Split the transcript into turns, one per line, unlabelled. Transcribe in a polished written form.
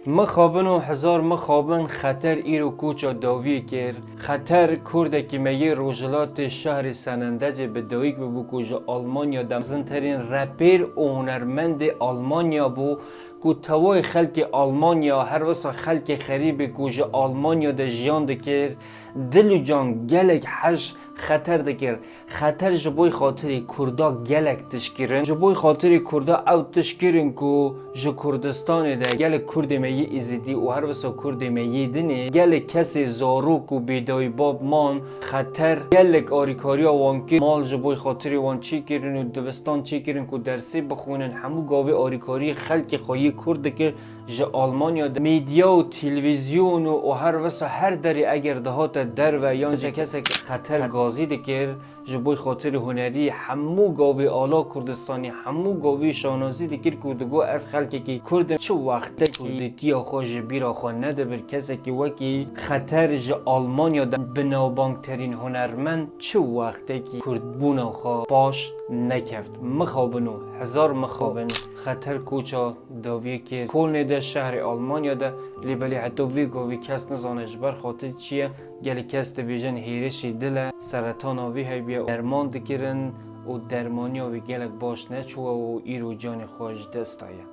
مخابن و هزار مخابن خطر ایرو کوچا داوی کر خطر کرده که میگه روجلات شهر سنندج به دایک ببو کجا آلمانیا دمزنترین رپر و هنرمند آلمانیا بو کو توای خلق آلمانیا هر وسا خلق خریب کجا آلمانیا ده جیان دکر دل جان گلک حش خطر دکر خطر جبوی خاطر کردا گلک تشکرن جبوی خاطر کردا او تشکرن کو جو کردستان ده گلک کرد میی ازیدی و هر وسا کرد میی دنه گلک کسی زارو کو بیدای باب مان خطر گلک آریکاریا وانکی مال جبوی خاطر وان چی کرن و دوستان چی کرن کو درسی بخونن همو گاوی آریکاری خلق خواهی کرد که ج آلمانیا میدیا و تلویزیون و هر وسا هر دری اگر دهات در و یا کسی که خطر گازی دکر جبوی خاطر هنری همو گاوی آلا کردستانی همو گاوی شانازی دکر کردگو از خلقی که کرد چه وقته کردتی آخوا جبیر آخوا نده بر کسی که وکی خطر ج آلمانیا بنابانک ترین هنرمند چه وقته که کردبون آخوا باش نکفت مخابنو هزار مخابن خطر کوچا داویه که کل نده شهر آلمانیا ده لیبلی حتی وی گاوی کس نزانش بر خاطر چیه گلی کس ده بیجن هیرشی دله سرطان آوی های بیا درمان دکرن و درمانی آوی گلک باش نچوه و ایرو جان خوش دستایه